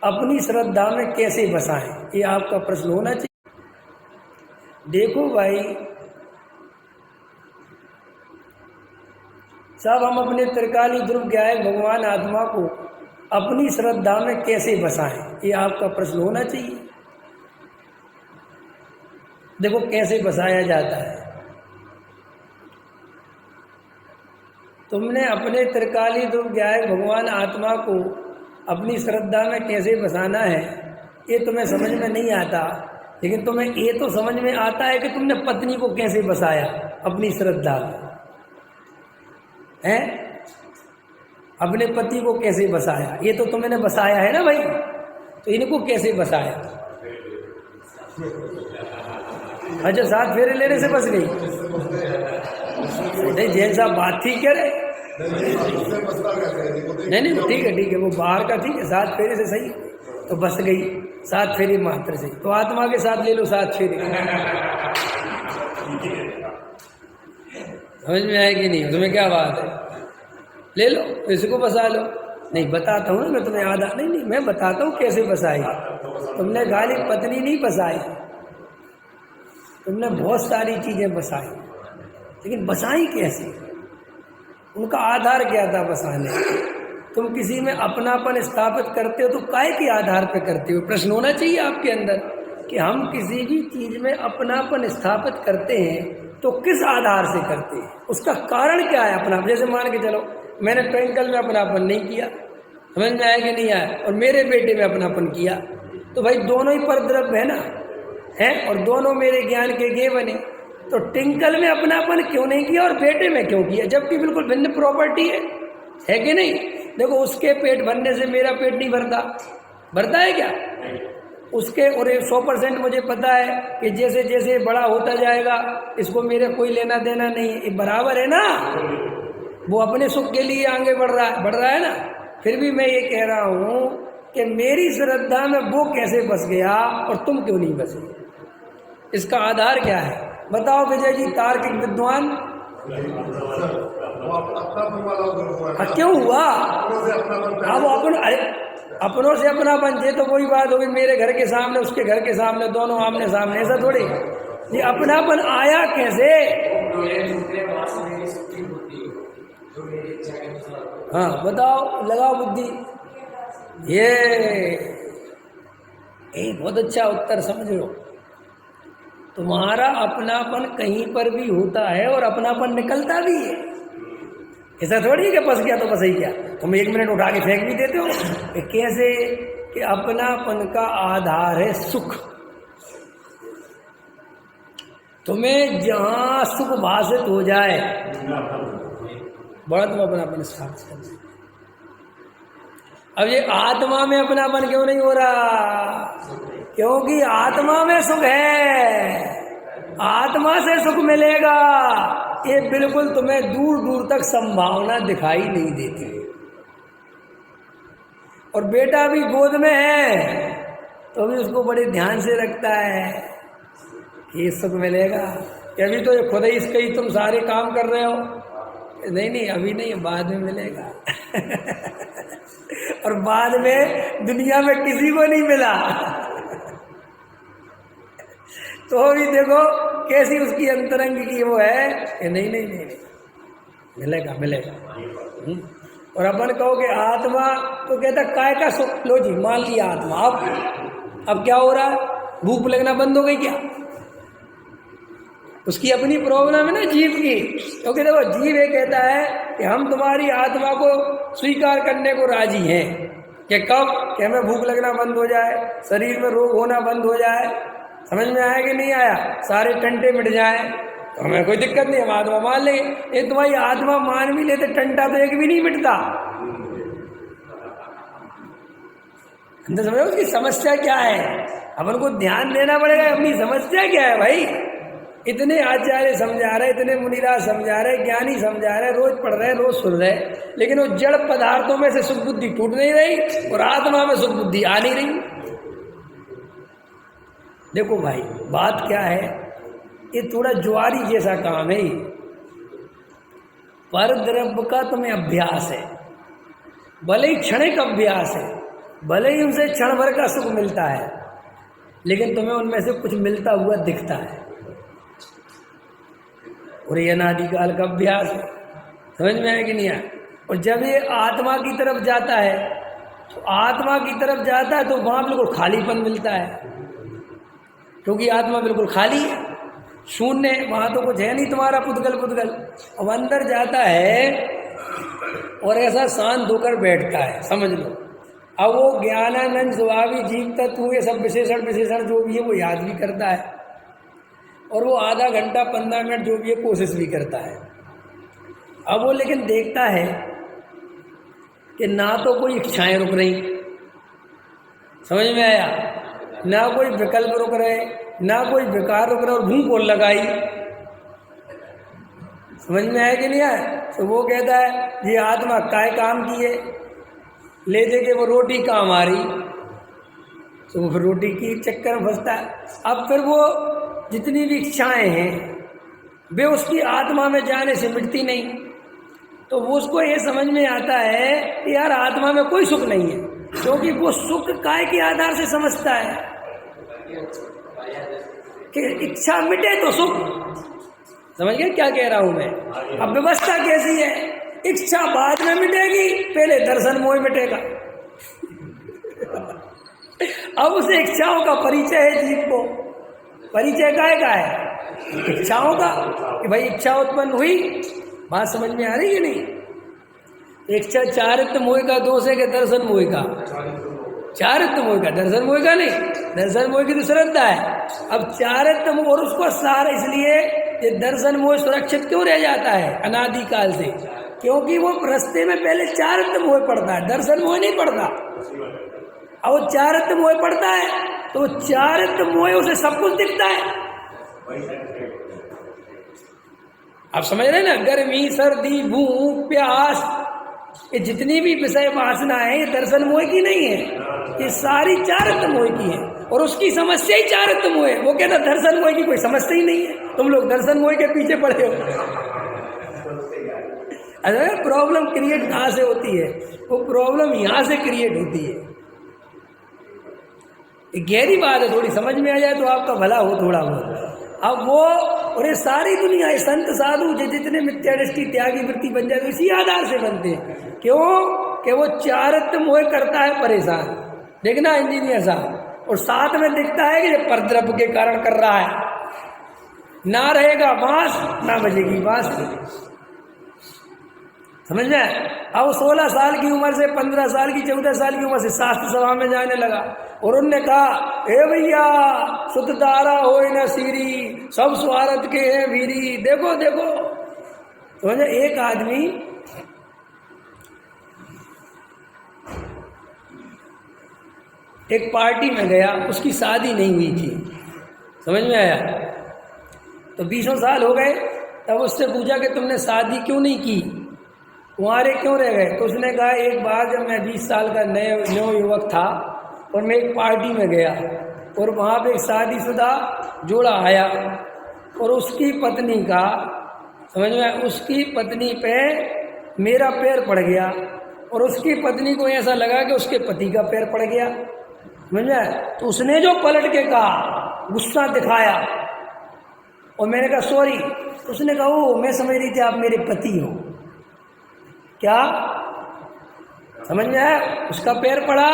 अपनी श्रद्धा में कैसे बसाएं, ये आपका प्रश्न होना चाहिए। देखो भाई सब हम अपने त्रिकाली ध्रुव ज्ञायक भगवान आत्मा को अपनी श्रद्धा में कैसे बसाएं, ये आपका प्रश्न होना चाहिए। देखो कैसे बसाया जाता है। तुमने अपने त्रिकाली ध्रुव ज्ञायक भगवान आत्मा को अपनी श्रद्धा में कैसे बसाना है ये तुम्हें समझ में नहीं आता, लेकिन तुम्हें ये तो समझ में आता है कि तुमने पत्नी को कैसे बसाया अपनी श्रद्धा में, हैं? अपने पति को कैसे बसाया, ये तो तुमने बसाया है ना भाई। तो इनको कैसे बसाया? अच्छा 7 फेरे लेने से बस गई? नहीं जैसा बात ठीक है रे, नहीं ठीक है वो बाहर का ठीक है, 7 फेरे से सही तो बस गई, 7 फेरे मात्र से। तो आत्मा के साथ ले लो 7 फेरे, समझ में आए कि नहीं? तुम्हें क्या बात है, ले लो इसको बसा लो। नहीं बताता हूँ ना मैं तुम्हें, आधा नहीं मैं बताता हूँ कैसे बसाई। तुमने गाली पत्नी नहीं बसाई, तुमने बहुत सारी चीजें बसाई, लेकिन बसाई कैसे? उनका आधार क्या था बसाने? तुम किसी में अपनापन स्थापित करते हो तो काय के आधार पर करते हो? प्रश्न होना चाहिए आपके अंदर कि हम किसी भी चीज में अपनापन स्थापित करते हैं तो किस आधार से करते हैं, उसका कारण क्या है अपना? जैसे मान के चलो मैंने ट्विंकल में अपनापन नहीं किया, समझ में आया कि नहीं आया, और मेरे बेटे में अपनापन किया, तो भाई दोनों ही परद्रव्य है ना, है, और दोनों मेरे ज्ञान के गे बने। तो टिंकल में अपनापन क्यों नहीं किया और बेटे में क्यों किया, जबकि बिल्कुल भिन्न प्रॉपर्टी है कि नहीं? देखो उसके पेट भरने से मेरा पेट नहीं भरता है क्या? उसके और 100% मुझे पता है कि जैसे जैसे बड़ा होता जाएगा इसको मेरे कोई लेना देना नहीं, ये बराबर है ना, वो अपने सुख के लिए आगे बढ़ रहा है ना। फिर भी मैं ये कह रहा हूँ कि मेरी श्रद्धा में वो कैसे बस गया और तुम क्यों नहीं बसे, इसका आधार क्या है बताओ विजय जी, तार्किक विद्वान। क्यों हुआ? अब अपनों से अपना बन जे तो वही बात होगी, मेरे घर के सामने उसके घर के सामने दोनों आमने सामने, ऐसा थोड़ी। ये अपनापन आया कैसे? हाँ बताओ, लगाओ बुद्धि। ये बहुत अच्छा उत्तर समझ लो। तुम्हारा अपनापन कहीं पर भी होता है और अपनापन निकलता भी है, ऐसा थोड़ी है कि बस गया तो बस ही क्या, तुम 1 मिनट उठा के फेंक भी देते हो। कैसे? कि अपनापन का आधार है सुख। तुम्हें जहां सुख भाषित हो जाए बड़ा तुम अपनापन स्थापित कर सकते। अब ये आत्मा में अपनापन क्यों नहीं हो रहा? क्योंकि आत्मा में सुख है, आत्मा से सुख मिलेगा, ये बिल्कुल तुम्हें दूर दूर तक संभावना दिखाई नहीं देती। और बेटा भी गोद में है तो भी उसको बड़े ध्यान से रखता है कि सुख मिलेगा। अभी तो ये खुद ही इसके ही तुम सारे काम कर रहे हो, नहीं अभी नहीं, बाद में मिलेगा। और बाद में दुनिया में किसी को नहीं मिला। तो भी देखो कैसी उसकी अंतरंग की वो है कि नहीं मिलेगा। और अपन कहो कि आत्मा, तो कहता काय का सुख, लो जी मान लिया आत्मा, अब क्या हो रहा है? भूख लगना बंद हो गई क्या? उसकी अपनी प्रॉब्लम है ना जीव की। क्योंकि देखो जीव ये कहता है कि हम तुम्हारी आत्मा को स्वीकार करने को राजी हैं कि कब, कि हमें भूख लगना बंद हो जाए, शरीर में रोग होना बंद हो जाए, समझ में आया कि नहीं आया, सारे टंटे मिट जाए, तो हमें कोई दिक्कत नहीं, हम आत्मा मान लेंगे। ये तुम्हारी आत्मा मान भी लेते टंटा तो एक भी नहीं मिटता। अंदर समझो उसकी समस्या क्या है, अपन को ध्यान देना पड़ेगा अपनी समस्या क्या है भाई। इतने आचार्य समझा रहे, इतने मुनिराज समझा रहे, ज्ञानी समझा रहे, रोज पढ़ रहे, रोज सुन रहे, लेकिन वो जड़ पदार्थों में से सुख बुद्धि टूट नहीं रही और आत्मा में सुख बुद्धि आ नहीं रही। देखो भाई बात क्या है, ये थोड़ा ज्वारी जैसा काम है। पर द्रव्य का तुम्हें अभ्यास है, भले ही क्षणिक अभ्यास है, भले ही उनसे क्षण भर का सुख मिलता है, लेकिन तुम्हें उनमें से कुछ मिलता हुआ दिखता है, और ये अनादिकाल का अभ्यास है। समझ में आया कि नहीं आया? और जब ये आत्मा की तरफ जाता है, तो आत्मा की तरफ जाता है तो वहाँ बिल्कुल खालीपन मिलता है, क्योंकि आत्मा बिल्कुल खाली है, शून्य है, वहाँ तो कुछ है नहीं तुम्हारा पुद्गल पुद्गल। अब अंदर जाता है और ऐसा शांत होकर बैठता है, समझ लो। अब वो ज्ञानानंद स्वभावी जीव तत्व, ये सब विशेषण विशेषण जो भी है वो याद भी करता है, और वो आधा घंटा 15 मिनट जो भी है कोशिश भी करता है। अब वो लेकिन देखता है कि ना तो कोई इच्छाएं रुक रही, समझ में आया, ना कोई विकल्प रुक रहे, ना कोई विकार रुक रहा, और भूख को लगाई। समझ में आया कि नहीं आया? तो वो कहता है ये आत्मा काय काम की है, ले दे के वो रोटी काम आ रही, तो वो फिर रोटी की चक्कर में फंसता है। अब फिर वो जितनी भी इच्छाएं हैं वे उसकी आत्मा में जाने से मिटती नहीं, तो वो उसको ये समझ में आता है कि यार आत्मा में कोई सुख नहीं है, क्योंकि वो सुख काय के आधार से समझता है कि इच्छा मिटे तो सुख। समझ गए क्या कह रहा हूं मैं? अब व्यवस्था कैसी है, इच्छा बाद में मिटेगी, पहले दर्शन मोह मिटेगा। अब उसे इच्छाओं का परिचय है जीव को, परिचय काय का है? इच्छाओं का, कि भाई इच्छा उत्पन्न हुई, बात समझ में आ रही है नहीं? इच्छा चारित्व मोह का दोष है कि दर्शन मोह का? चारित्व मोह का, दर्शन मोह का नहीं। दर्शन मोह की तो श्रद्धा है। अब चारित्व मोह, और उसको सारा इसलिए ये दर्शन मोह सुरक्षित क्यों रह जाता है अनादिकाल से? क्योंकि वो रास्ते में पहले चारित्व मोह पड़ता है, दर्शन मोह नहीं पड़ता। अब वो चारित्व मोह पड़ता है तो चारित्व मोह उसे सब कुछ दिखता है। आप समझ रहे ना? गर्मी, सर्दी, भूख, प्यास, ये जितनी भी विषय वासना है ये दर्शन मोह की नहीं है, ये सारी चारित्व मोह की है, और उसकी समस्या ही चारित्व मोह है। वो कहता दर्शन मोह की कोई समस्या ही नहीं है, तुम लोग दर्शन मोह के पीछे पड़े हो। अरे प्रॉब्लम क्रिएट कहाँ से होती है? वो प्रॉब्लम यहाँ से क्रिएट होती है। गहरी बात है, थोड़ी समझ में आ जाए तो आपका भला हो थोड़ा बहुत। अब वो और ये सारी दुनिया, ये संत साधु जितने मिथ्या दृष्टि त्यागी वृत्ति बन जाते इसी आधार से बनते हैं। क्यों? कि वो चारित्व मोह करता है परेशान। देखना इंजीनियर साहब, और साथ में दिखता है कि ये परद्रव्य के कारण कर रहा है। ना रहेगा बांस, ना बजेगी बांसुरी। समझ में? अब 16 साल की उम्र से 15 साल की 14 साल की उम्र से शास्त्र सभा में जाने लगा, और उनने कहा हे भैया सुत दारा हो न सीरी, सब स्वार्थ के हैं वीरी। देखो देखो, समझे? एक आदमी एक पार्टी में गया, उसकी शादी नहीं हुई थी, समझ में आया? तो 20 साल हो गए, तब उससे पूछा कि तुमने शादी क्यों नहीं की, कुंवारे क्यों रह गए? तो उसने कहा एक बार जब मैं 20 साल का नव युवक था और मैं एक पार्टी में गया, और वहाँ पे एक शादीशुदा जोड़ा आया, और उसकी पत्नी का, समझ में, उसकी पत्नी पे मेरा पैर पड़ गया, और उसकी पत्नी को ऐसा लगा कि उसके पति का पैर पड़ गया, समझ में? तो उसने जो पलट के कहा, गुस्सा दिखाया, और मैंने कहा सॉरी। उसने कहा ओ मैं समझ रही थी आप मेरे पति हो क्या? समझ में आया? उसका पैर पड़ा,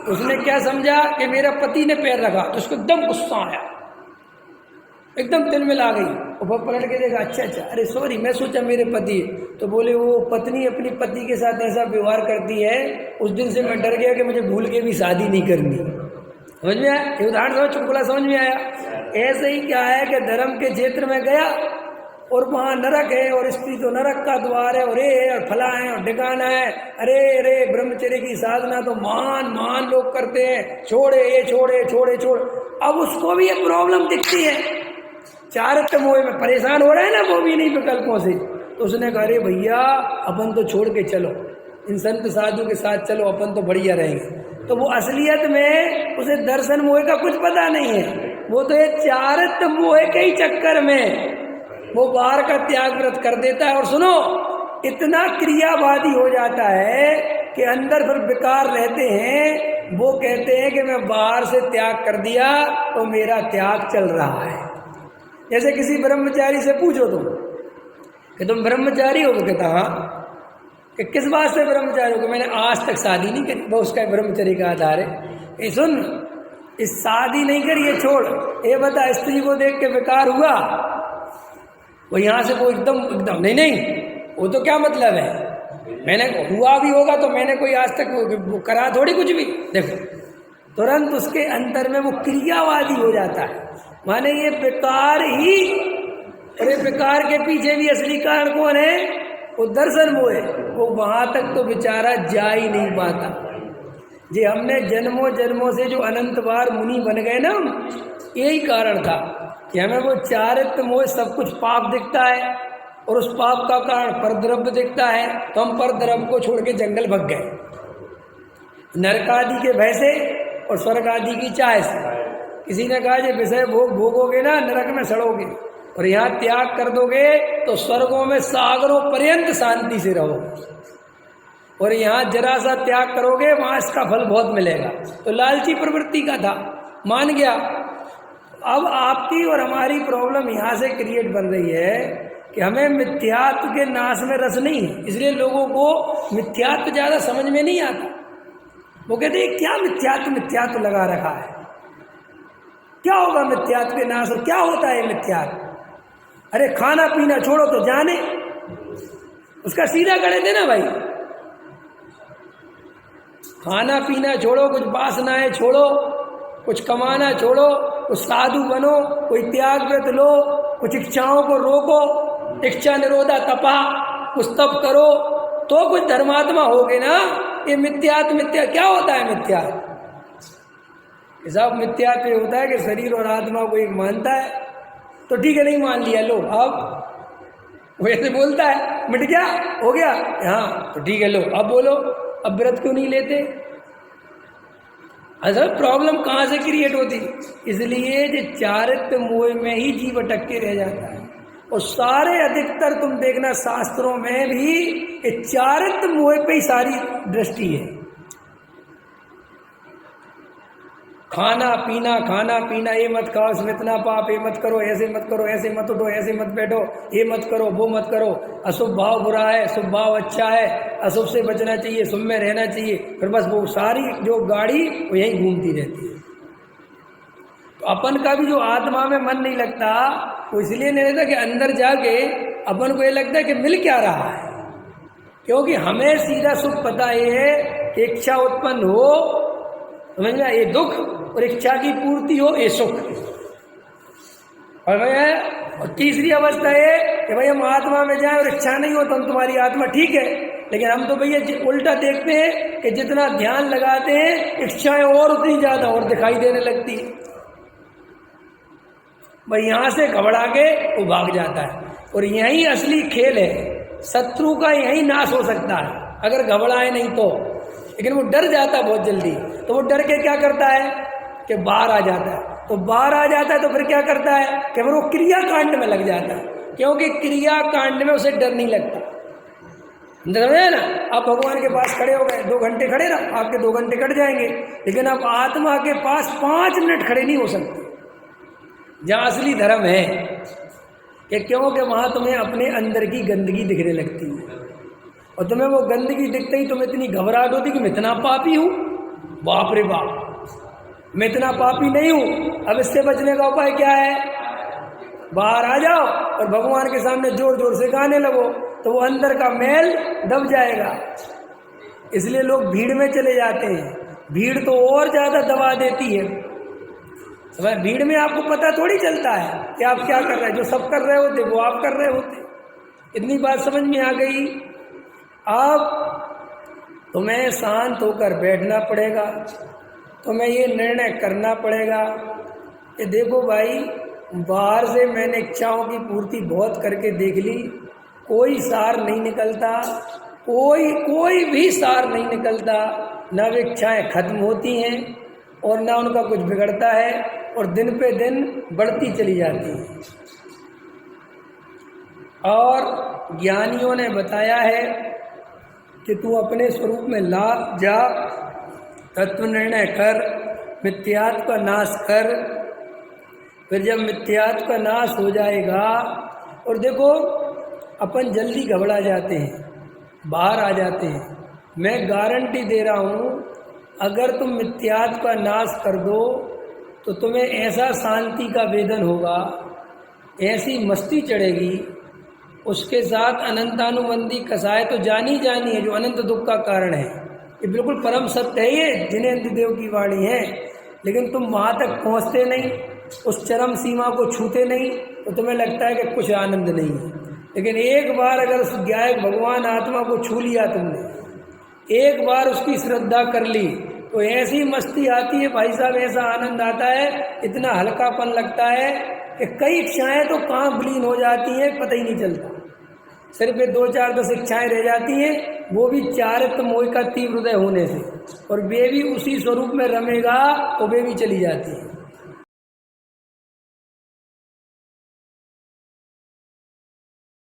उसने क्या समझा कि मेरा पति ने पैर रखा, तो उसको एकदम गुस्सा आया, एकदम दिल में ला गई, और वो पलट के देखा अच्छा अच्छा, अरे सॉरी मैं सोचा मेरे पति। तो बोले वो पत्नी अपनी पति के साथ ऐसा व्यवहार करती है, उस दिन से मैं डर गया कि मुझे भूल के भी शादी नहीं करनी। समझ में आया? ये उदाहरण समझ, चुटकुला समझ में आया? ऐसे ही क्या है कि धर्म के क्षेत्र में गया, और वहाँ नरक है, और स्त्री तो नरक का द्वार है, और ये है और फला है और ठिकाना है। अरे अरे ब्रह्मचर्य की साधना तो महान लोग करते हैं, छोड़े ये छोड़े छोड़े छोड़। अब उसको भी ये प्रॉब्लम दिखती है, चारित्व मोह में परेशान हो रहा है ना वो भी नहीं विकल्पों से। तो उसने कहा अरे भैया अपन तो छोड़ के चलो, इन संत साधु के साथ चलो, अपन तो बढ़िया रहेंगे। तो वो असलियत में उसे दर्शन मोह का कुछ पता नहीं है, वो तो ये चारित्व मोह के ही चक्कर में वो बाहर का त्याग व्रत कर देता है। और सुनो, इतना क्रियावादी हो जाता है कि अंदर फिर विकार रहते हैं वो कहते हैं कि मैं बाहर से त्याग कर दिया तो मेरा त्याग चल रहा है। जैसे किसी ब्रह्मचारी से पूछो तुम कि तुम ब्रह्मचारी हो, वो कहता हाँ। कि किस बात से ब्रह्मचारी हो? मैंने आज तक शादी नहीं करी। वो उसका ब्रह्मचर्य का आधार है। ये सुन, इस शादी नहीं करी, ये छोड़, ये बता स्त्री को देख के बेकार हुआ? वो यहाँ से वो एकदम एकदम नहीं, वो तो क्या मतलब है? मैंने हुआ भी होगा तो मैंने कोई आज तक वो करा थोड़ी कुछ भी। देखो तुरंत उसके अंतर में वो क्रियावादी हो जाता है, माने ये बेकार ही। अरे बेकार के पीछे भी असली कारण कौन है? वो दर्शन मोह है। वो वहां तक तो बेचारा जा ही नहीं पाता। जे हमने जन्मों जन्मों से जो अनंत बार मुनि बन गए ना, यही कारण था कि हमें वो चारित्र मोह सब कुछ पाप दिखता है और उस पाप का कारण परद्रव्य दिखता है, तो हम परद्रव्य को छोड़ के जंगल भग गए नरक आदि के भय से और स्वर्ग आदि की चाह से। किसी ने कहा ये विषय भोग भोगोगे ना नरक में सड़ोगे, और यहाँ त्याग कर दोगे तो स्वर्गों में सागरों पर्यंत शांति से रहोगे, और यहाँ जरा सा त्याग करोगे वहाँ इसका फल बहुत मिलेगा। तो लालची प्रवृत्ति का था, मान गया। अब आपकी और हमारी प्रॉब्लम यहाँ से क्रिएट बन रही है कि हमें मिथ्यात्व के नाश में रस नहीं है, इसलिए लोगों को मिथ्यात्व ज़्यादा समझ में नहीं आता। वो कहते हैं क्या मिथ्यात्व लगा रखा है, क्या होगा मिथ्यात्व के नाश, और क्या होता है मिथ्यात्व? अरे खाना पीना छोड़ो तो जाने, उसका सीधा करे देना भाई। खाना पीना छोड़ो, कुछ वासनाएं छोड़ो, कुछ कमाना छोड़ो, कुछ साधु बनो, कोई त्याग व्रत लो, कुछ इच्छाओं को रोको, इच्छा निरोधा तपा, कुछ तप करो तो कुछ धर्मात्मा होगे ना। ये मिथ्या क्या होता है? मिथ्या सब मिथ्यात्व होता है कि शरीर और आत्मा को एक मानता है, तो ठीक है नहीं मान लिया, लो अब वैसे बोलता है मिट गया हो गया, हाँ तो ठीक है लो अब बोलो, अब व्रत क्यों नहीं लेते? असल प्रॉब्लम कहाँ से क्रिएट होती? इसलिए जो चारित्र मोह में ही जीव अटक के रह जाता है। और सारे अधिकतर तुम देखना शास्त्रों में भी चारित्र मोह पे ही सारी दृष्टि है। खाना पीना, ये मत खाओ इसमें इतना पाप, ये मत करो, ऐसे मत करो, ऐसे मत उठो, ऐसे मत बैठो, ये मत करो, वो मत करो, अशुभ भाव बुरा है, शुभ भाव अच्छा है, अशुभ से बचना चाहिए, शुभ में रहना चाहिए। फिर बस वो सारी जो गाड़ी वो यहीं घूमती रहती है। तो अपन का भी जो आत्मा में मन नहीं लगता, वो इसलिए नहीं रहता कि अंदर जाके अपन को ये लगता है कि मिल क्या रहा है, क्योंकि हमें सीधा सुख पता ये है कि इच्छा उत्पन्न हो, समझ में, ये दुख, और इच्छा की पूर्ति हो, ये सुख। और भैया तीसरी अवस्था है कि भाई हम आत्मा में जाएं और इच्छा नहीं हो तो हम तुम्हारी आत्मा ठीक है, लेकिन हम तो भैया उल्टा देखते हैं कि जितना ध्यान लगाते हैं इच्छाएं और उतनी ज्यादा और दिखाई देने लगती है। भाई यहाँ से घबरा के वो भाग जाता है, और यही असली खेल है। शत्रु का यही नाश हो सकता है अगर घबराए नहीं तो, लेकिन वो डर जाता है बहुत जल्दी, तो वो डर के क्या करता है कि बाहर आ जाता है। तो बाहर आ जाता है तो फिर क्या करता है कि फिर वो क्रिया कांड में लग जाता है, क्योंकि क्रिया कांड में उसे डर नहीं लगता। समझे ना? आप भगवान के पास खड़े हो गए, 2 घंटे खड़े ना, आपके 2 घंटे कट जाएंगे, लेकिन आप आत्मा के पास 5 मिनट खड़े नहीं हो सकते, जहाँ असली धर्म है। कि क्योंकि वहाँ तुम्हें अपने अंदर की गंदगी दिखने लगती है, और तुम्हें वो गंदगी दिखते ही तुम्हें इतनी घबराहट होती कि मैं इतना पापी हूँ, बाप रे बाप, मैं इतना पापी नहीं हूँ। अब इससे बचने का उपाय क्या है? बाहर आ जाओ और भगवान के सामने जोर जोर से गाने लगो, तो वो अंदर का मैल दब जाएगा। इसलिए लोग भीड़ में चले जाते हैं, भीड़ तो और ज्यादा दबा देती है। भीड़ में आपको पता थोड़ी चलता है कि आप क्या कर रहे हैं, जो सब कर रहे होते वो आप कर रहे होते। इतनी बात समझ में आ गई। अब तुम्हें शांत होकर बैठना पड़ेगा, तुम्हें ये निर्णय करना पड़ेगा कि देखो भाई, बाहर से मैंने इच्छाओं की पूर्ति बहुत करके देख ली, कोई सार नहीं निकलता, कोई भी सार नहीं निकलता। ना वे इच्छाएं खत्म होती हैं और ना उनका कुछ बिगड़ता है, और दिन पे दिन बढ़ती चली जाती है। और ज्ञानियों ने बताया है कि तू अपने स्वरूप में ला जा, तत्व निर्णय कर, मिथ्यात्व का नाश कर। फिर जब मिथ्यात्व का नाश हो जाएगा, और देखो अपन जल्दी घबरा जाते हैं, बाहर आ जाते हैं। मैं गारंटी दे रहा हूँ, अगर तुम मिथ्यात्व का नाश कर दो तो तुम्हें ऐसा शांति का वेदन होगा, ऐसी मस्ती चढ़ेगी, उसके साथ अनंतानुबंधी कसाय तो जानी जानी है, जो अनंत दुख का कारण है। ये बिल्कुल परम सत्य है, ये जिनेंद्र देव की वाणी है। लेकिन तुम वहाँ तक पहुँचते नहीं, उस चरम सीमा को छूते नहीं, तो तुम्हें लगता है कि कुछ आनंद नहीं है। लेकिन एक बार अगर उस गायक भगवान आत्मा को छू लिया तुमने, एक बार उसकी श्रद्धा कर ली, तो ऐसी मस्ती आती है भाई साहब, ऐसा आनंद आता है, इतना हल्कापन लगता है कि कई इच्छाएं तो कहाँ विलीन हो जाती हैं पता ही नहीं चलता। सिर्फ 2-4 10 इच्छाएं रह जाती हैं, वो भी चारित्र मोह का तीव्र हृदय होने से, और वे भी उसी स्वरूप में रमेगा तो वे भी चली जाती है।